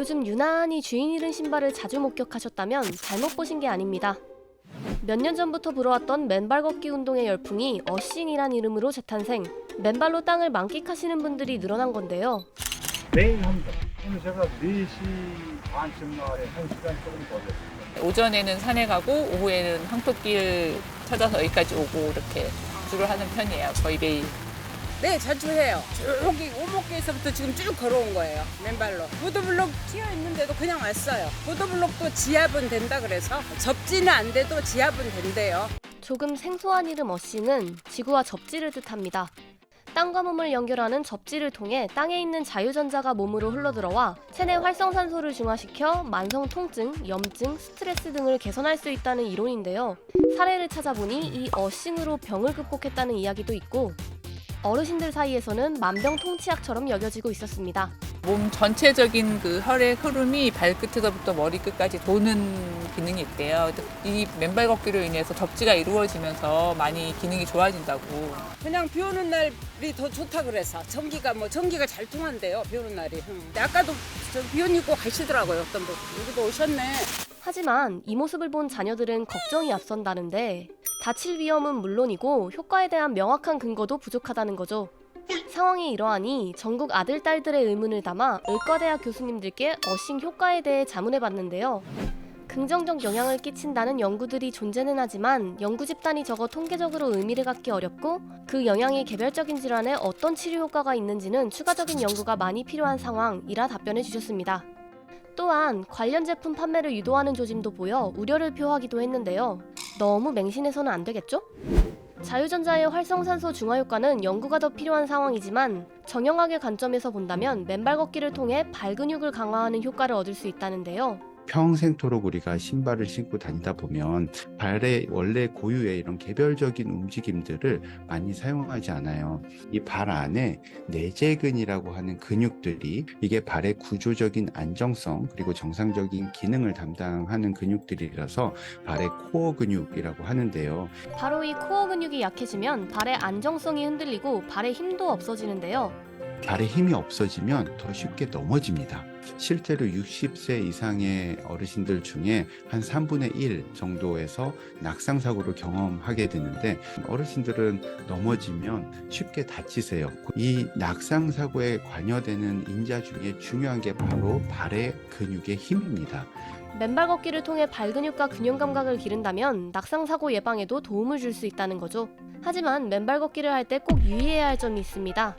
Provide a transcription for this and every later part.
요즘 유난히 주인 잃은 신발을 자주 목격하셨다면 잘못 보신 게 아닙니다. 몇 년 전부터 불어왔던 맨발 걷기 운동의 열풍이 어싱이란 이름으로 재탄생, 맨발로 땅을 만끽하시는 분들이 늘어난 건데요. 매일 합니다. 오늘 제가 4시 반쯤 날에 1시간 조금 더 됐습니다. 오전에는 산에 가고 오후에는 황토길 찾아서 여기까지 오고 이렇게 주로 하는 편이에요. 거의 매일. 네, 자주 해요. 쭉 오목길에서부터 지금 쭉 걸어온 거예요. 맨발로. 보도블록 튀어 있는데도 그냥 왔어요. 보도블록도 지압은 된다 그래서 접지는 안 돼도 지압은 된대요. 조금 생소한 이름 어싱은 지구와 접지를 뜻합니다. 땅과 몸을 연결하는 접지를 통해 땅에 있는 자유전자가 몸으로 흘러들어와 체내 활성산소를 중화시켜 만성 통증, 염증, 스트레스 등을 개선할 수 있다는 이론인데요. 사례를 찾아보니 이 어싱으로 병을 극복했다는 이야기도 있고, 어르신들 사이에서는 만병통치약처럼 여겨지고 있었습니다. 몸 전체적인 그 혈의 흐름이 발끝에서부터 머리끝까지 도는 기능이 있대요. 이 맨발 걷기로 인해서 접지가 이루어지면서 많이 기능이 좋아진다고. 그냥 비 오는 날이 더 좋다 그래서 전기가 잘 통한대요. 비 오는 날이. 근데 아까도 비 옷 입고 가시더라고요. 어떤 분. 여기도 오셨네. 하지만 이 모습을 본 자녀들은 걱정이 앞선다는데, 다칠 위험은 물론이고 효과에 대한 명확한 근거도 부족하다는 거죠. 상황이 이러하니 전국 아들, 딸들의 의문을 담아 의과대학 교수님들께 어싱 효과에 대해 자문해봤는데요. 긍정적 영향을 끼친다는 연구들이 존재는 하지만 연구 집단이 적어 통계적으로 의미를 갖기 어렵고, 그 영향이 개별적인 질환에 어떤 치료 효과가 있는지는 추가적인 연구가 많이 필요한 상황이라 답변해 주셨습니다. 또한 관련 제품 판매를 유도하는 조짐도 보여 우려를 표하기도 했는데요. 너무 맹신해서는 안 되겠죠? 자유전자의 활성산소 중화 효과는 연구가 더 필요한 상황이지만, 정형학의 관점에서 본다면 맨발 걷기를 통해 발근육을 강화하는 효과를 얻을 수 있다는데요. 평생토록 우리가 신발을 신고 다니다 보면 발의 원래 고유의 이런 개별적인 움직임들을 많이 사용하지 않아요. 이 발 안에 내재근이라고 하는 근육들이, 이게 발의 구조적인 안정성 그리고 정상적인 기능을 담당하는 근육들이라서 발의 코어 근육이라고 하는데요. 바로 이 코어 근육이 약해지면 발의 안정성이 흔들리고 발의 힘도 없어지는데요. 발에 힘이 없어지면 더 쉽게 넘어집니다. 실제로 60세 이상의 어르신들 중에 한 3분의 1 정도에서 낙상사고를 경험하게 되는데, 어르신들은 넘어지면 쉽게 다치세요. 이 낙상사고에 관여되는 인자 중에 중요한 게 바로 발의 근육의 힘입니다. 맨발 걷기를 통해 발근육과 균형 감각을 기른다면 낙상사고 예방에도 도움을 줄 수 있다는 거죠. 하지만 맨발 걷기를 할 때 꼭 유의해야 할 점이 있습니다.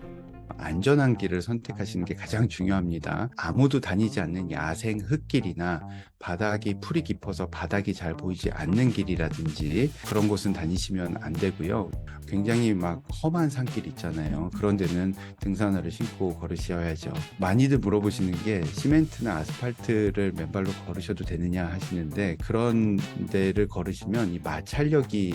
안전한 길을 선택하시는 게 가장 중요합니다. 아무도 다니지 않는 야생 흙길이나 바닥이 풀이 깊어서 바닥이 잘 보이지 않는 길이라든지 그런 곳은 다니시면 안 되고요. 굉장히 막 험한 산길 있잖아요. 그런 데는 등산화를 신고 걸으셔야죠. 많이들 물어보시는 게 시멘트나 아스팔트를 맨발로 걸으셔도 되느냐 하시는데, 그런 데를 걸으시면 이 마찰력이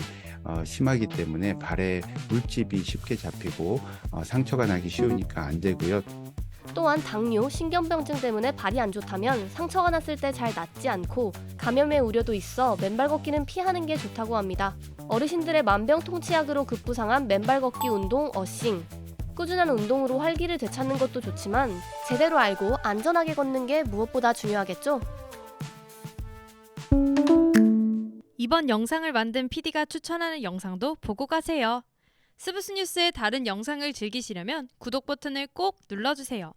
심하기 때문에 발에 물집이 쉽게 잡히고 상처가 나기 쉬우니까 안 되고요. 또한 당뇨, 신경병증 때문에 발이 안 좋다면 상처가 났을 때 잘 낫지 않고 감염의 우려도 있어 맨발 걷기는 피하는 게 좋다고 합니다. 어르신들의 만병통치약으로 급부상한 맨발 걷기 운동 어싱. 꾸준한 운동으로 활기를 되찾는 것도 좋지만 제대로 알고 안전하게 걷는 게 무엇보다 중요하겠죠? 이번 영상을 만든 PD가 추천하는 영상도 보고 가세요. 스브스 뉴스의 다른 영상을 즐기시려면 구독 버튼을 꼭 눌러주세요.